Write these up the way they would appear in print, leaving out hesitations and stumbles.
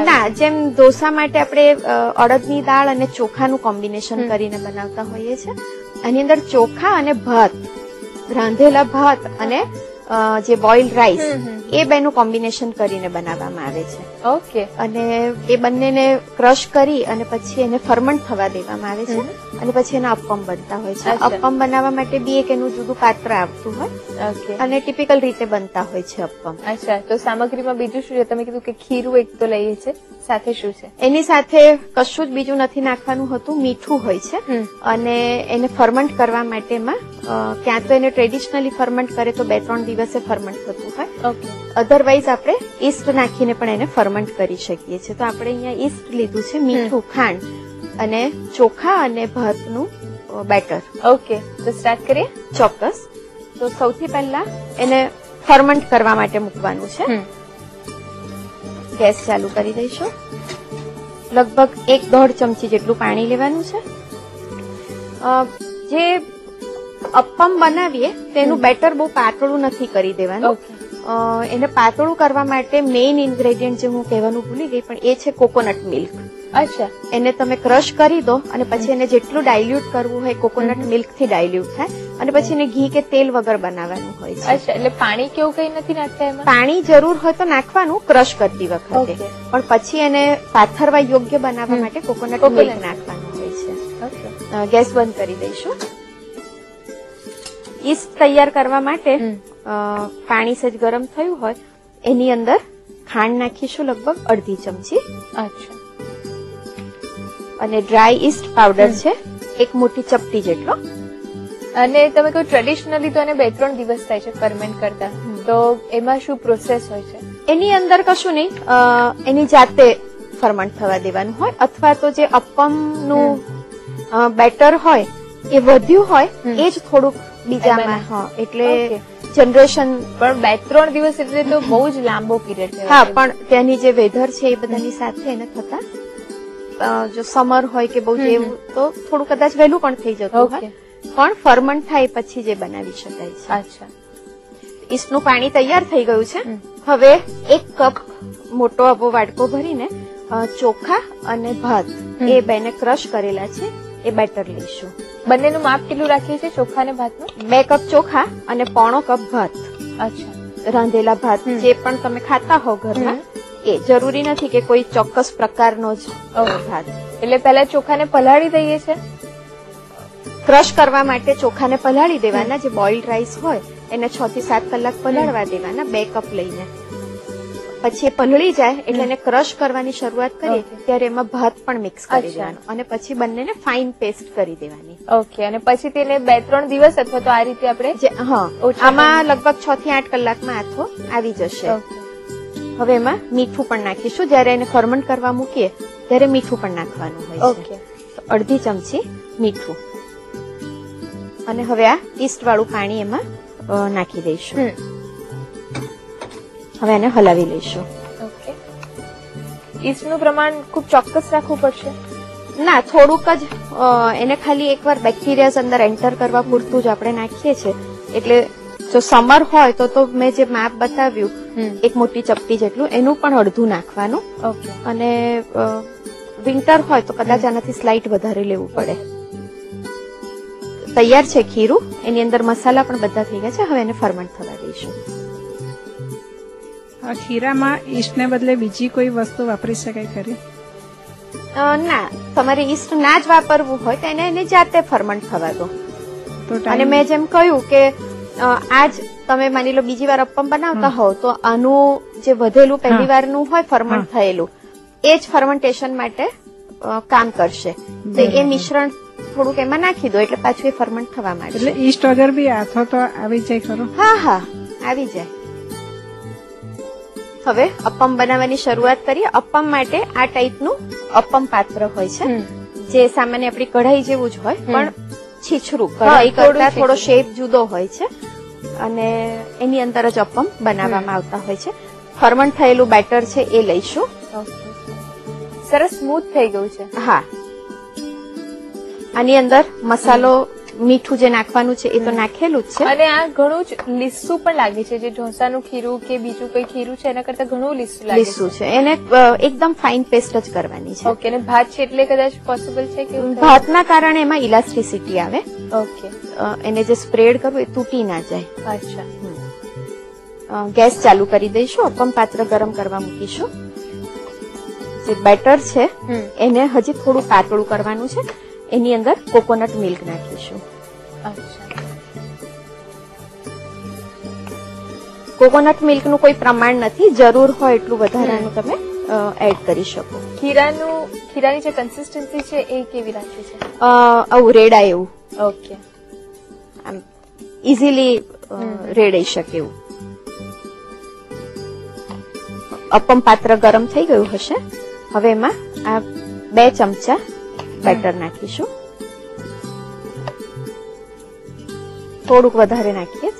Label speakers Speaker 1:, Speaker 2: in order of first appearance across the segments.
Speaker 1: ના, જેમ ઢોસા માટે આપણે અડદની દાળ અને ચોખાનું કોમ્બિનેશન કરીને બનાવતા હોઈએ છીએ. આની અંદર ચોખા અને ભાત, રાંધેલા ભાત અને જે બોઇલ્ડ રાઈસ, એ બેનું કોમ્બિનેશન કરીને બનાવવામાં આવે છે.
Speaker 2: ઓકે.
Speaker 1: અને એ બંનેને ક્રશ કરી અને પછી એને ફર્મન્ટ થવા દેવામાં આવે છે અને પછી એના અપ્પમ બનતા હોય છે. અપ્પમ બનાવવા માટે બી એક એનું જુદું પાત્ર આવતું હોય અને ટિપિકલ રીતે બનતા હોય છે અપ્પમ.
Speaker 2: અચ્છા, તો સામગ્રીમાં બીજું શું છે? તમે કીધું કે ખીરું એક તો લઈએ છે, સાથે શું છે?
Speaker 1: એની સાથે કશું જ બીજું નથી નાખવાનું હોતું, મીઠું હોય છે. અને એને ફર્મન્ટ કરવા માટેમાં ક્યાં તો એને ટ્રેડિશનલી ફર્મન્ટ કરે તો 2-3 દિવસે ફર્મન્ટ થતું હોય. અધરવાઇઝ આપણે ઈસ્ટ નાખીને પણ એને ફર્મન્ટ કરી શકીએ છીએ. તો આપણે અહીંયા ઈસ્ટ લીધું છે, મીઠું, ખાંડ અને ચોખા અને ભાતનું બેટર.
Speaker 2: ઓકે, તો સ્ટાર્ટ કરીએ.
Speaker 1: ચોક્કસ. તો સૌથી પહેલા એને ફર્મન્ટ કરવા માટે મૂકવાનું છે. ગેસ ચાલુ કરી દઈશું. લગભગ 1-1.5 ચમચી જેટલું પાણી લેવાનું છે. જે અપ્પમ બનાવીએ તેનું બેટર બહુ પાતળું નથી કરી દેવાનું. એને પાતળું કરવા માટે મેઇન ઇન્ગ્રેડિયન્ટ જે હું કહેવાનું ભૂલી ગઈ, પણ એ છે કોકોનટ મિલ્ક.
Speaker 2: અચ્છા.
Speaker 1: એને તમે ક્રશ કરી દો અને પછી એને જેટલું ડાયલ્યુટ કરવું હોય કોકોનટ મિલ્ક થી ડાયલ્યુટ થાય અને પછી એને ઘી કે તેલ વગર બનાવવાનું હોય છે.
Speaker 2: અચ્છા, એટલે પાણી કેવું કઈ નથી નાખતા એમાં?
Speaker 1: પાણી જરૂર હોય તો નાખવાનું ક્રશ કરતી વખતે, પણ પછી એને પાથરવા યોગ્ય બનાવવા માટે કોકોનટ મિલ્ક નાખવાનું હોય છે. ગેસ બંધ કરી દઈશું. ઈસ્ટ તૈયાર કરવા માટે પાણી સજ ગરમ થયું હોય એની અંદર ખાંડ નાખીશું, લગભગ 1/2 ચમચી.
Speaker 2: અચ્છા.
Speaker 1: અને ડ્રાય ઈસ્ટ પાવડર છે 1 મોટી ચપટી જેટલો.
Speaker 2: અને તમે કહો ટ્રેડિશનલી તો એને 2-3 દિવસ થાય છે ફર્મેન્ટ કરતા, તો એમાં શું પ્રોસેસ હોય છે?
Speaker 1: એની અંદર કશું નહીં, એની જાતે ફર્મન્ટ થવા દેવાનું હોય, અથવા તો જે અપ્પમનું બેટર હોય એ વધ્યું હોય એ જ થોડુંક બીજામાં. એટલે જનરેશન
Speaker 2: પણ 2-3 દિવસ એટલે તો બહુ જ લાંબો પીરિયડ છે.
Speaker 1: હા, પણ ત્યાંની જે વેધર છે એ બધાની સાથે એને થતા, જો સમર હોય કે બહુ જેવું તો થોડું કદાચ વહેલું પણ થઈ જતું હોય, પણ ફર્મન્ટ થાય પછી જે બનાવી શકાય છે.
Speaker 2: અચ્છા.
Speaker 1: ઈસ્ટનું પાણી તૈયાર થઈ ગયું છે. હવે 1 કપ મોટો આવો વાડકો ભરીને ચોખા અને ભાત એ બેને ક્રશ કરેલા છે એ બેટર લઈશું.
Speaker 2: બંનેનું માપ કેટલું રાખીએ છીએ ચોખા અને ભાતનું?
Speaker 1: 2 કપ ચોખા અને 1/4 કપ ભાત.
Speaker 2: અચ્છા.
Speaker 1: રાંધેલા ભાત જે પણ તમે ખાતા હો ઘરમાં, એ જરૂરી નથી કે કોઈ ચોક્કસ પ્રકારનો જ ભાત.
Speaker 2: એટલે પહેલા ચોખાને પલાળી દઈએ છે.
Speaker 1: ક્રશ કરવા માટે ચોખાને પલાળી દેવાના. જે બોઇલ્ડ રાઈસ હોય એને 6 થી 7 કલાક પલાળવા દેવાના, 2 કપ લઈને. પછી એ પલળી જાય એટલે એને ક્રશ કરવાની શરૂઆત કરીએ ત્યારે એમાં ભાત પણ મિક્સ કરી દેવાનો અને પછી બંનેને ફાઇન પેસ્ટ કરી દેવાની.
Speaker 2: ઓકે. અને પછી તેને 2-3 દિવસ અથવા તો આ રીતે આપણે
Speaker 1: આમાં લગભગ 6 થી 8 કલાકમાં આથો આવી જશે. હવે એમાં મીઠું પણ નાખીશું. જયારે એને ફર્મન્ટ કરવા મૂકીએ ત્યારે મીઠું પણ નાખવાનું હોય છે. 1/2 ચમચી મીઠું. અને હવે આ ઈસ્ટ વાળું પાણી એમાં નાખી દઈશું. હવે એને હલાવી લઈશું.
Speaker 2: ઓકે. ઈસ્ટનું પ્રમાણ ખૂબ ચોક્કસ રાખવું પડશે?
Speaker 1: ના, થોડુંક જ. એને ખાલી એકવાર બેક્ટેરિયાઝ અંદર એન્ટર કરવા પૂરતું જ આપણે નાખીએ છીએ. એટલે જો સમર હોય તો મેં જે માપ બતાવ્યું 1 મોટી ચપટી જેટલું, એનું પણ અડધું નાખવાનું. અને વિન્ટર હોય તો કદાચ આનાથી સ્લાઇટ વધારે લેવું પડે. તૈયાર છે ખીરું. એની અંદર મસાલા પણ બધા થઈ ગયા છે. હવે એને ફર્મન્ટ થવા દઈશું.
Speaker 3: ખીરામાં ઈસ્ટને બદલે બીજી કોઈ વસ્તુ વાપરી શકાય ખરી?
Speaker 1: ના, તમારે ઈસ્ટ ના જ વાપરવું હોય તો એને જાતે ફર્મન્ટ થવા દો. અને મેં જેમ કહ્યું કે આજ તમે માની લો બીજી વાર અપ્પમ બનાવતા હોવ તો આનું જે વધેલું પહેલી વારનું હોય ફર્મન્ટ થયેલું એ જ ફર્મેન્ટેશન માટે કામ કરશે. તો એ મિશ્રણ થોડુંક એમાં નાખી દો એટલે પાછું એ ફર્મન્ટ થવા માંડશે.
Speaker 3: એટલે ઈસ્ટ વગર બી આથો તો આવી જાય ખરો?
Speaker 1: હા, આવી જાય. હવે અપ્પમ બનાવવાની શરૂઆત કરીએ. અપ્પમ માટે આ ટાઈપનું અપ્પમ પાત્ર હોય છે, જે સામાન્ય આપણી કઢાઈ જેવું જ હોય પણ છીછરું. કઢાઈ કરતા થોડો શેપ જુદો હોય છે અને એની અંદર જ અપ્પમ બનાવવામાં આવતા હોય છે. ફર્મન્ટ થયેલું બેટર છે એ લઈશું.
Speaker 2: સરસ સ્મૂથ થઈ ગયું છે.
Speaker 1: હા. આની અંદર મસાલો મીઠું જે નાખવાનું છે એ તો નાખેલું જ છે.
Speaker 2: અને આ ઘણું જ લીસું પણ લાગે છે, જે ઢોસાનું ખીરું કે બીજું કોઈ ખીરું છે એના કરતા ઘણું લીસું લાગે
Speaker 1: લીસું છે, એને એકદમ ફાઇન પેસ્ટ જ કરવાની છે.
Speaker 2: ઓકે. અને ભાત છે એટલે કદાચ પોસિબલ છે કે
Speaker 1: ભાતના કારણે એમાં ઇલાસ્ટિસિટી આવે.
Speaker 2: ઓકે.
Speaker 1: એને જે સ્પ્રેડ કરવું એ તૂટી ના જાય.
Speaker 2: અચ્છા.
Speaker 1: ગેસ ચાલુ કરી દઈશું, અપમ પાત્ર ગરમ કરવા મૂકીશું. જે બેટર છે એને હજી થોડું પાતળું કરવાનું છે. એની અંદર કોકોનટ મિલ્ક નાખીશું. કોકોનટ મિલ્ક નું કોઈ પ્રમાણ નથી, જરૂર હોય એટલું વધારાનું તમે એડ કરી શકો.
Speaker 2: ખીરાની જે કન્સિસ્ટન્સી છે એ કેવી રાખી છે?
Speaker 1: આવું રેડાય એવું.
Speaker 2: ઓકે.
Speaker 1: આમ ઇઝીલી રેડાઈ શકે એવું. અપમ પાત્ર ગરમ થઈ ગયું હશે. હવે એમાં આ 2 ચમચા બેટર નાખીશું. થોડુંક વધારે નાખીએ,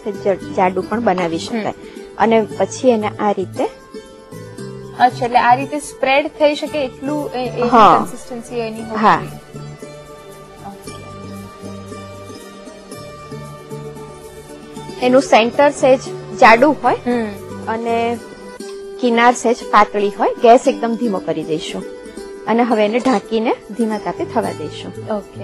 Speaker 1: જાડું પણ બનાવી શકાય. અને પછી એને આ રીતે.
Speaker 2: અચ્છા, એટલે આ રીતે સ્પ્રેડ થઈ શકે એટલું કન્સિસ્ટન્સી એની હોય.
Speaker 1: હા. એનું સેન્ટર સેજ જાડું હોય અને કિનાર સેજ પાતળી હોય. ગેસ એકદમ ધીમો કરી દઈશું અને હવે એને ઢાંકીને ધીમા તાપે થવા દઈશું.
Speaker 2: ઓકે.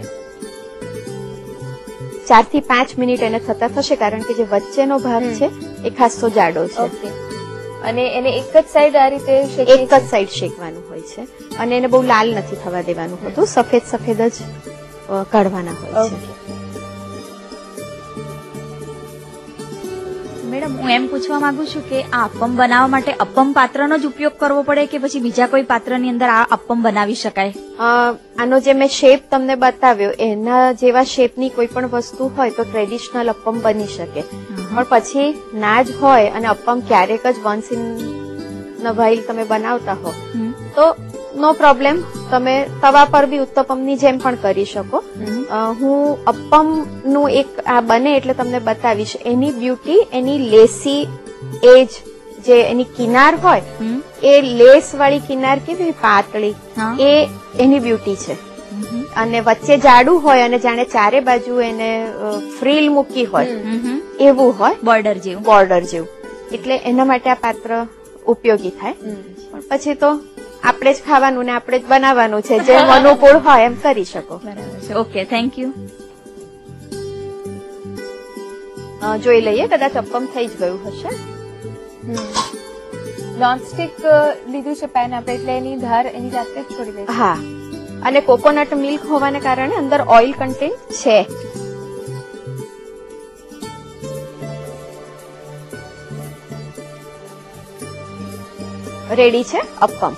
Speaker 1: 4 થી 5 મિનિટ એને થતા થશે, કારણ કે જે વચ્ચેનો ભાગ છે એ ખાસો જાડો છે.
Speaker 2: ઓકે. અને એને એક જ સાઈડ આ રીતે
Speaker 1: એક જ સાઈડ શેકવાનું હોય છે અને એને બહુ લાલ નથી થવા દેવાનું હોતું, સફેદ સફેદ જ કાઢવાના હોય છે.
Speaker 4: મેડમ, હું એમ પૂછવા માંગુ છું કે આ અપમ બનાવવા માટે અપમ પાત્રનો જ ઉપયોગ કરવો પડે કે પછી બીજા કોઈ પાત્રની અંદર આ અપમ બનાવી શકાય?
Speaker 1: આનો જે મેં શેપ તમને બતાવ્યો એના જેવા શેપની કોઈ પણ વસ્તુ હોય તો ટ્રેડિશનલ અપમ બની શકે. પણ પછી ના જ હોય અને અપમ ક્યારેક જ વન્સ ઇન અ વ્હાઇલ તમે બનાવતા હો તો નો પ્રોબ્લેમ, તમે તવા પર બી ઉત્તપમની જેમ પણ કરી શકો. હું અપમ નું એક આ બને એટલે તમને બતાવીશ. એની બ્યુટી એની લેસી એજ, જે એની કિનાર હોય એ લેસ વાળી કિનાર કેવી પાતળી, એ એની બ્યુટી છે. અને વચ્ચે જાડું હોય અને જાણે ચારે બાજુ એને ફ્રીલ મૂકી હોય એવું હોય, બોર્ડર જેવું. એટલે એના માટે આ પાત્ર ઉપયોગી થાય. પણ પછી તો આપણે જ ખાવાનું ને આપણે જ બનાવવાનું છે, જે અનુકૂળ હોય એમ કરી શકો.
Speaker 4: Okay, thank you.
Speaker 1: જોઈ લઈએ, કદાચ અપમ થઈ જ ગયું હશે.
Speaker 2: નોનસ્ટિક લીધું છે પેન આપણે, એટલે એની ધાર એની જાતે જ છોડી દે.
Speaker 1: હા, અને કોકોનટ મિલ્ક હોવાને કારણે અંદર ઓઇલ કન્ટેન્ટ છે. રેડી છે અપમ.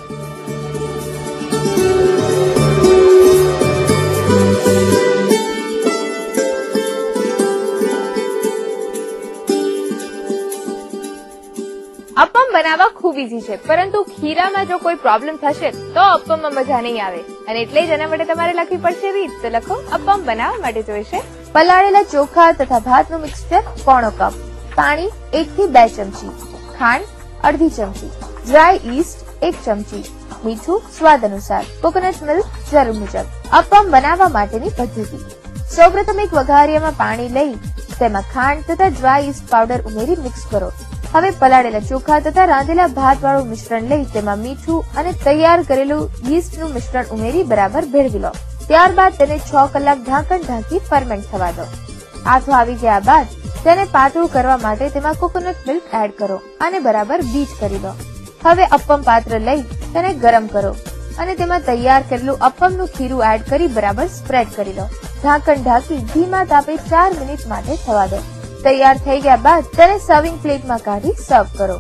Speaker 2: અપમ બનાવવા ખૂબ ઇઝી છે, પરંતુ ખીરામાં જો કોઈ પ્રોબ્લેમ થશે તો અપમમાં મજા નહીં આવે. અને એટલે જ એના માટે તમારે લખવી પડશે રીત. તો લખો, અપમ બનાવવા માટે જોઈશે પલાળેલા ચોખા તથા ભાતનું મિક્સચર 1/4 કપ, પાણી 1 થી 2 ચમચી, ખાંડ અડધી ચમચી, ડ્રાય ઈસ્ટ 1 ચમચી, મીઠું સ્વાદ અનુસાર, કોકોનટ મિલ્ક જરૂર મુજબ. અપમ બનાવવા માટેની પદ્ધતિ: સૌપ્રથમ એક વઘારિયામાં પાણી લઈ તેમાં ખાંડ તથા ડ્રાય ઈસ્ટ પાવડર ઉમેરી મિક્સ કરો. હવે પલાળેલા ચોખા તથા રાંધેલા ભાત વાળું મિશ્રણ લઈ તેમાં મીઠું અને તૈયાર કરેલું યીસ્ટનું મિશ્રણ ઉમેરી બરાબર ભેળવી લો. ત્યારબાદ તેને 6 કલાક ઢાંકણ ઢાંકી ફરમેન્ટ થવા દો. આથો આવી ગયા બાદ તેને પાતળું કરવા માટે તેમાં કોકોનટ મિલ્ક એડ કરો અને બરાબર બીટ કરી દો. હવે અપમ પાત્ર લઈ તેને ગરમ કરો અને તેમાં તૈયાર કરેલું અપમનું ખીરું એડ કરી બરાબર સ્પ્રેડ કરી દો. ઢાંકણ ઢાંકી ધીમા તાપે 4 મિનિટ માટે થવા દો. તૈયાર થઈ ગયા બાદ તેને સર્વિંગ પ્લેટમાં કાઢી સર્વ કરો.